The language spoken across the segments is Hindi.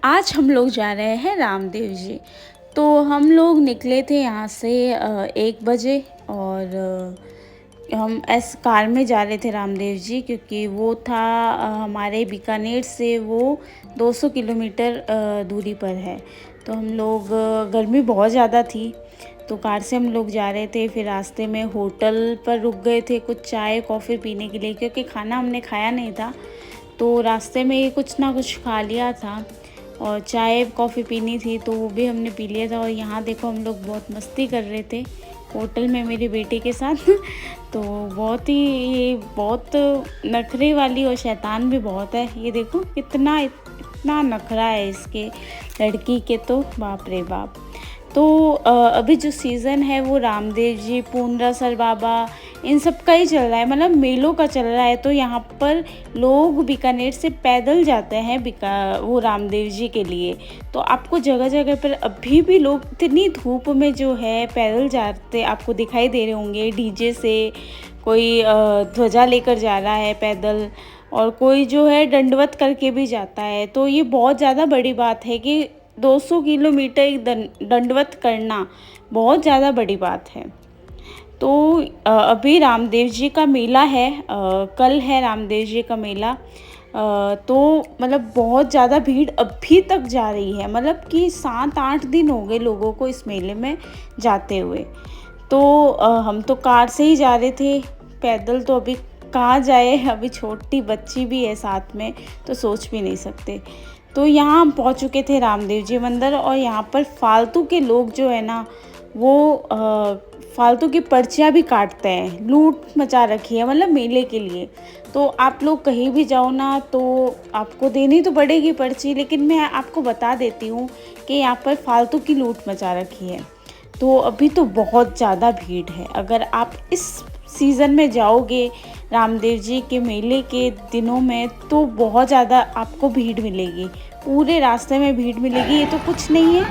आज हम लोग जा रहे हैं रामदेव जी। तो हम लोग निकले थे यहाँ से 1 बजे और हम ऐसे कार में जा रहे थे रामदेव जी, क्योंकि वो था हमारे बीकानेर से वो 200 किलोमीटर दूरी पर है। तो हम लोग गर्मी बहुत ज़्यादा थी तो कार से हम लोग जा रहे थे। फिर रास्ते में होटल पर रुक गए थे कुछ चाय कॉफ़ी पीने के लिए, क्योंकि खाना हमने खाया नहीं था। तो रास्ते में ही कुछ ना कुछ खा लिया था और चाय कॉफ़ी पीनी थी तो वो भी हमने पी लिया था। और यहाँ देखो हम लोग बहुत मस्ती कर रहे थे होटल में मेरे बेटे के साथ तो बहुत ही ये बहुत नखरे वाली और शैतान भी बहुत है। ये देखो कितना इतना नखरा है इसके लड़की के, तो बाप रे बाप। तो अभी जो सीज़न है वो रामदेव जी, पूर्णरासर बाबा, इन सब का ही चल रहा है, मतलब मेलों का चल रहा है। तो यहाँ पर लोग बीकानेर से पैदल जाते हैं वो रामदेव जी के लिए। तो आपको जगह जगह पर अभी भी लोग इतनी धूप में जो है पैदल जाते आपको दिखाई दे रहे होंगे। डीजे से कोई ध्वजा लेकर जा रहा है पैदल, और कोई जो है दंडवत करके भी जाता है। तो ये बहुत ज़्यादा बड़ी बात है कि 200 किलोमीटर दंडवत करना बहुत ज़्यादा बड़ी बात है। तो अभी रामदेव जी का मेला है, कल है रामदेव जी का मेला। तो मतलब बहुत ज़्यादा भीड़ अभी तक जा रही है, मतलब कि 7-8 दिन हो गए लोगों को इस मेले में जाते हुए। तो हम तो कार से ही जा रहे थे, पैदल तो अभी कहाँ जाए, अभी छोटी बच्ची भी है साथ में तो सोच भी नहीं सकते। तो यहाँ हम पहुँच चुके थे रामदेव जी मंदिर, और यहाँ पर फालतू के लोग जो है ना वो फालतू की पर्चियाँ भी काटते हैं, लूट मचा रखी है मतलब मेले के लिए। तो आप लोग कहीं भी जाओ ना तो आपको देनी तो पड़ेगी पर्ची, लेकिन मैं आपको बता देती हूँ कि यहाँ पर फालतू की लूट मचा रखी है। तो अभी तो बहुत ज़्यादा भीड़ है। अगर आप इस सीज़न में जाओगे रामदेव जी के मेले के दिनों में तो बहुत ज़्यादा आपको भीड़ मिलेगी, पूरे रास्ते में भीड़ मिलेगी। ये तो कुछ नहीं है।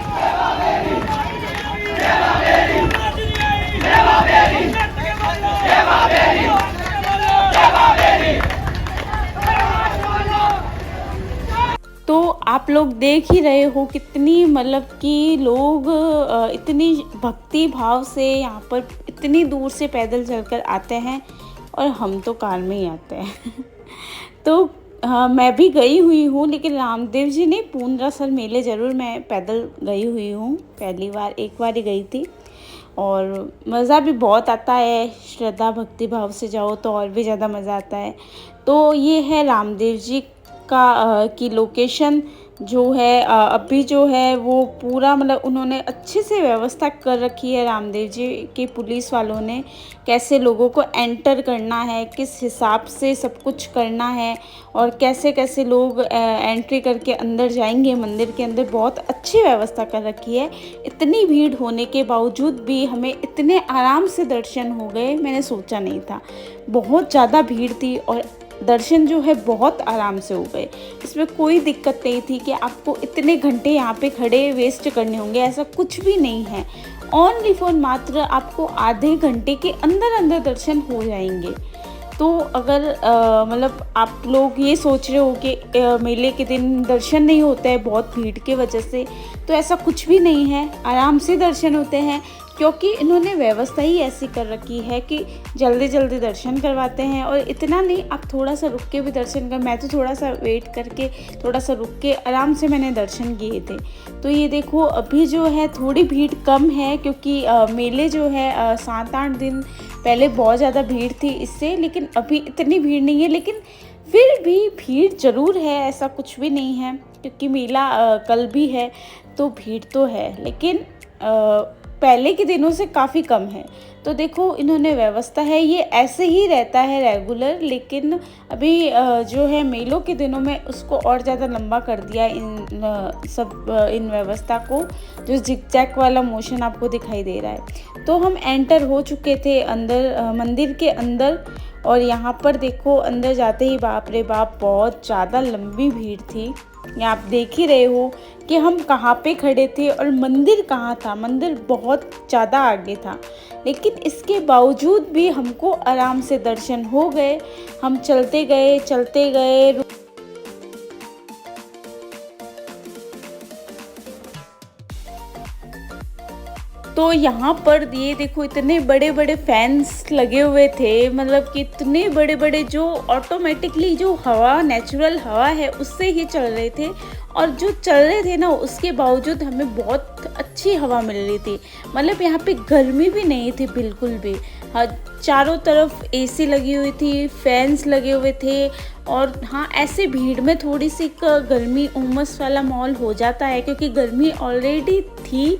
तो आप लोग देख ही रहे हो कितनी मतलब कि लोग इतनी भक्ति भाव से यहाँ पर इतनी दूर से पैदल चलकर आते हैं, और हम तो कार में ही आते हैं तो हाँ, मैं भी गई हुई हूँ, लेकिन रामदेव जी नहीं, पूर्णरासर मेले ज़रूर मैं पैदल गई हुई हूँ। पहली बार एक बार ही गई थी और मज़ा भी बहुत आता है। श्रद्धा भक्ति भाव से जाओ तो और भी ज़्यादा मज़ा आता है। तो ये है रामदेव जी का की लोकेशन जो है। अभी जो है वो पूरा मतलब उन्होंने अच्छे से व्यवस्था कर रखी है रामदेव जी के पुलिस वालों ने, कैसे लोगों को एंटर करना है, किस हिसाब से सब कुछ करना है, और कैसे कैसे लोग एंट्री करके अंदर जाएंगे मंदिर के अंदर। बहुत अच्छी व्यवस्था कर रखी है। इतनी भीड़ होने के बावजूद भी हमें इतने आराम से दर्शन हो गए, मैंने सोचा नहीं था। बहुत ज़्यादा भीड़ थी और दर्शन जो है बहुत आराम से हो गए। इसमें कोई दिक्कत नहीं थी कि आपको इतने घंटे यहाँ पे खड़े वेस्ट करने होंगे, ऐसा कुछ भी नहीं है। ओनली फॉर मात्र आपको आधे घंटे के अंदर अंदर दर्शन हो जाएंगे। तो अगर मतलब आप लोग ये सोच रहे हो कि मेले के दिन दर्शन नहीं होता है बहुत भीड़ की वजह से, तो ऐसा कुछ भी नहीं है, आराम से दर्शन होते हैं। क्योंकि इन्होंने व्यवस्था ही ऐसी कर रखी है कि जल्दी जल्दी दर्शन करवाते हैं। और इतना नहीं, आप थोड़ा सा रुक के भी दर्शन कर, मैं तो थोड़ा सा वेट करके थोड़ा सा रुक के आराम से मैंने दर्शन किए थे। तो ये देखो अभी जो है थोड़ी भीड़ कम है, क्योंकि मेले जो है 7-8 दिन पहले बहुत ज़्यादा भीड़ थी इससे, लेकिन अभी इतनी भीड़ नहीं है। लेकिन फिर भी भीड़ ज़रूर है, ऐसा कुछ भी नहीं है, क्योंकि मेला कल भी है तो भीड़ तो है, लेकिन पहले के दिनों से काफ़ी कम है। तो देखो इन्होंने व्यवस्था है, ये ऐसे ही रहता है रेगुलर, लेकिन अभी जो है मेलों के दिनों में उसको और ज़्यादा लंबा कर दिया इन व्यवस्था को। जो जिगजैग वाला मोशन आपको दिखाई दे रहा है। तो हम एंटर हो चुके थे अंदर मंदिर के अंदर, और यहाँ पर देखो अंदर जाते ही बाप रे बाप बहुत ज़्यादा लंबी भीड़ थी। यहाँ आप देख ही रहे हो कि हम कहाँ पे खड़े थे और मंदिर कहाँ था। मंदिर बहुत ज़्यादा आगे था, लेकिन इसके बावजूद भी हमको आराम से दर्शन हो गए। हम चलते गए तो यहाँ पर ये देखो इतने बड़े बड़े फैंस लगे हुए थे, मतलब कि इतने बड़े बड़े जो ऑटोमेटिकली जो हवा नेचुरल हवा है उससे ही चल रहे थे, और जो चल रहे थे ना उसके बावजूद हमें बहुत अच्छी हवा मिल रही थी। मतलब यहाँ पे गर्मी भी नहीं थी बिल्कुल भी। हाँ, चारों तरफ एसी लगी हुई थी, फैंस लगे हुए थे। और हाँ, ऐसे भीड़ में थोड़ी सी गर्मी उमस वाला माहौल हो जाता है, क्योंकि गर्मी ऑलरेडी थी।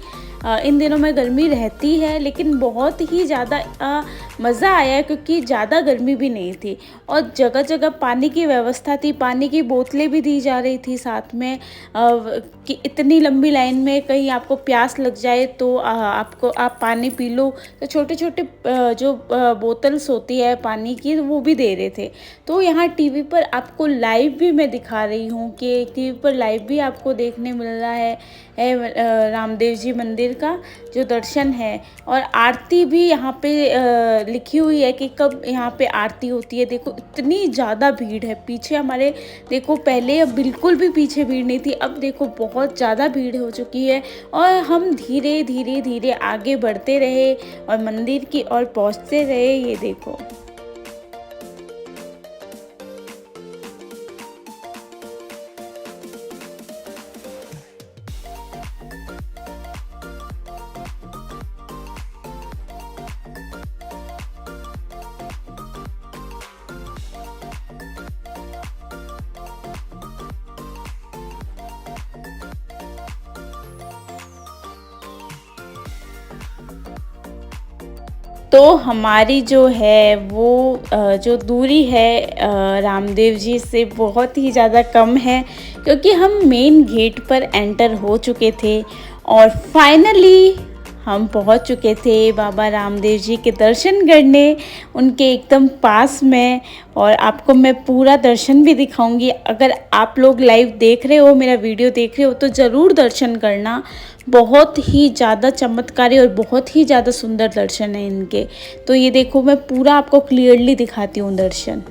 इन दिनों में गर्मी रहती है, लेकिन बहुत ही ज़्यादा मज़ा आया क्योंकि ज़्यादा गर्मी भी नहीं थी। और जगह जगह पानी की व्यवस्था थी, पानी की बोतलें भी दी जा रही थी साथ में, कि इतनी लंबी लाइन में कहीं आपको प्यास लग जाए तो आप पानी पी लो। तो छोटे छोटे जो बोतल्स होती है पानी की वो भी दे रहे थे। तो यहाँ टीवी पर आपको लाइव भी मैं दिखा रही हूँ कि टीवी पर लाइव भी आपको देखने मिल रहा है रामदेव जी मंदिर का जो दर्शन है। और आरती भी यहाँ पे लिखी हुई है कि कब यहाँ पे आरती होती है। देखो इतनी ज़्यादा भीड़ है पीछे हमारे, देखो पहले अब बिल्कुल भी पीछे भीड़ नहीं थी, अब देखो बहुत ज़्यादा भीड़ हो चुकी है। और हम धीरे धीरे धीरे आगे बढ़ते रहे और मंदिर की ओर पहुँचते रहे। ये देखो तो हमारी जो है वो जो दूरी है रामदेव जी से बहुत ही ज़्यादा कम है, क्योंकि हम मेन गेट पर एंटर हो चुके थे और फाइनली हम पहुंच चुके थे बाबा रामदेव जी के दर्शन करने, उनके एकदम पास में। और आपको मैं पूरा दर्शन भी दिखाऊंगी। अगर आप लोग लाइव देख रहे हो, मेरा वीडियो देख रहे हो, तो ज़रूर दर्शन करना। बहुत ही ज़्यादा चमत्कारी और बहुत ही ज़्यादा सुंदर दर्शन है इनके। तो ये देखो मैं पूरा आपको क्लियरली दिखाती हूँ दर्शन।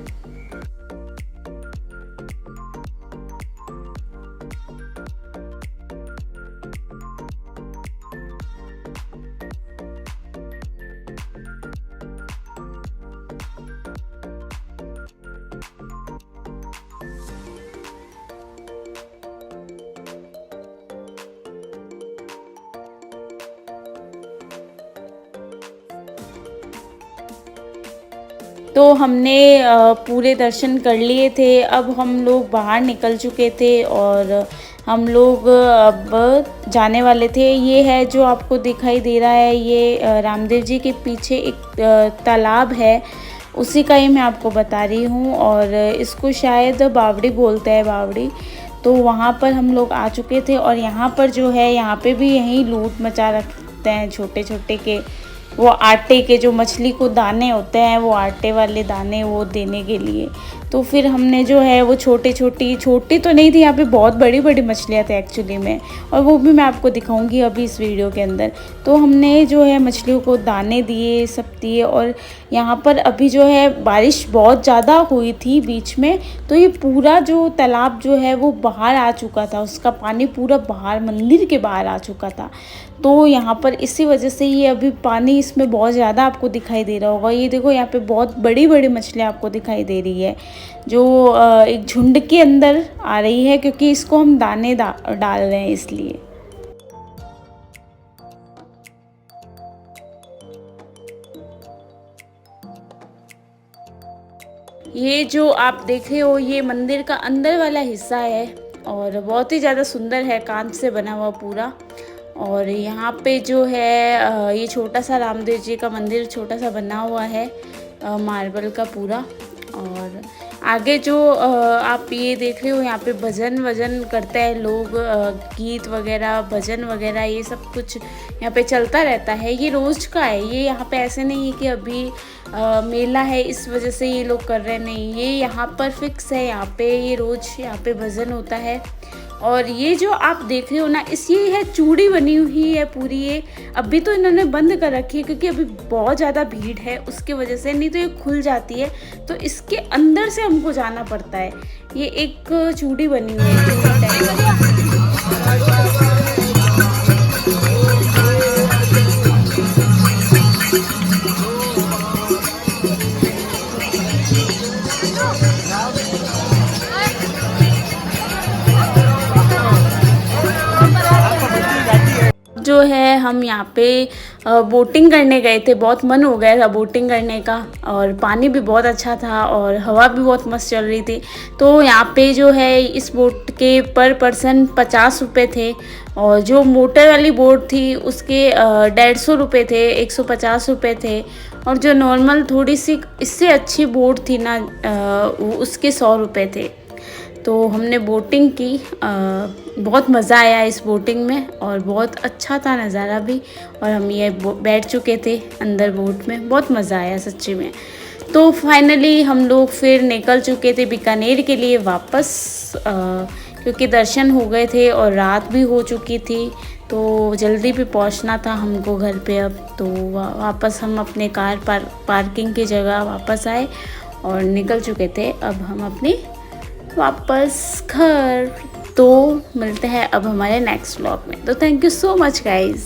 तो हमने पूरे दर्शन कर लिए थे। अब हम लोग बाहर निकल चुके थे और हम लोग अब जाने वाले थे। ये है जो आपको दिखाई दे रहा है, ये रामदेव जी के पीछे एक तालाब है, उसी का ही मैं आपको बता रही हूँ। और इसको शायद बावड़ी बोलते हैं, बावड़ी। तो वहाँ पर हम लोग आ चुके थे और यहाँ पर जो है, यहाँ पे भी यहीं लूट मचा रखते हैं छोटे छोटे के, वो आटे के जो मछली को दाने होते हैं, वो आटे वाले दाने वो देने के लिए। तो फिर हमने जो है वो छोटी तो नहीं थी, यहाँ पे बहुत बड़ी बड़ी मछलियाँ थी एक्चुअली में, और वो भी मैं आपको दिखाऊंगी अभी इस वीडियो के अंदर। तो हमने जो है मछलियों को दाने दिए, सब दिए। और यहाँ पर अभी जो है बारिश बहुत ज़्यादा हुई थी बीच में, तो ये पूरा जो तालाब जो है वो बाहर आ चुका था, उसका पानी पूरा बाहर मंदिर के बाहर आ चुका था। तो यहाँ पर इसी वजह से ये अभी पानी इसमें बहुत ज़्यादा आपको दिखाई दे रहा होगा। ये देखो यहाँ पे बहुत बड़ी बड़ी मछलियाँ आपको दिखाई दे रही है, जो एक झुंड के अंदर आ रही है, क्योंकि इसको हम दाने डाल रहे हैं इसलिए। ये जो आप देख रहे हो ये मंदिर का अंदर वाला हिस्सा है और बहुत ही ज़्यादा सुंदर है, कांच से बना हुआ पूरा। और यहाँ पे जो है ये छोटा सा रामदेव जी का मंदिर छोटा सा बना हुआ है मार्बल का पूरा। और आगे जो आप ये देख रहे हो यहाँ पे भजन वजन करते हैं लोग, गीत वगैरह भजन वगैरह ये सब कुछ यहाँ पे चलता रहता है। ये रोज़ का है, ये यहाँ पे ऐसे नहीं है कि अभी मेला है इस वजह से ये लोग कर रहे, नहीं, ये यहाँ पर फिक्स है। यहाँ पे ये रोज़ यहाँ पे भजन होता है। और ये जो आप देख रहे हो ना, इस ये है चूड़ी बनी हुई है पूरी। ये अभी तो इन्होंने बंद कर रखी है क्योंकि अभी बहुत ज़्यादा भीड़ है उसके वजह से, नहीं तो ये खुल जाती है। तो इसके अंदर से हमको जाना पड़ता है। ये एक चूड़ी बनी हुई है। जो है हम यहाँ पे बोटिंग करने गए थे, बहुत मन हो गया था बोटिंग करने का, और पानी भी बहुत अच्छा था और हवा भी बहुत मस्त चल रही थी। तो यहाँ पे जो है इस बोट के पर पर्सन 50 रुपये थे, और जो मोटर वाली बोट थी उसके 150 रुपये थे, 150 रुपये थे, और जो नॉर्मल थोड़ी सी इससे अच्छी बोट थी ना उसके 100 रुपये थे। तो हमने बोटिंग की, बहुत मज़ा आया इस बोटिंग में, और बहुत अच्छा था नज़ारा भी, और हम ये बैठ चुके थे अंदर बोट में, बहुत मज़ा आया सच्ची में। तो फाइनली हम लोग फिर निकल चुके थे बीकानेर के लिए वापस, क्योंकि दर्शन हो गए थे और रात भी हो चुकी थी, तो जल्दी भी पहुंचना था हमको घर पे अब। तो वापस हम अपने कार पार्किंग की जगह वापस आए और निकल चुके थे अब हम अपने वापस घर। तो मिलते हैं अब हमारे नेक्स्ट व्लॉग में। तो thank you so much guys.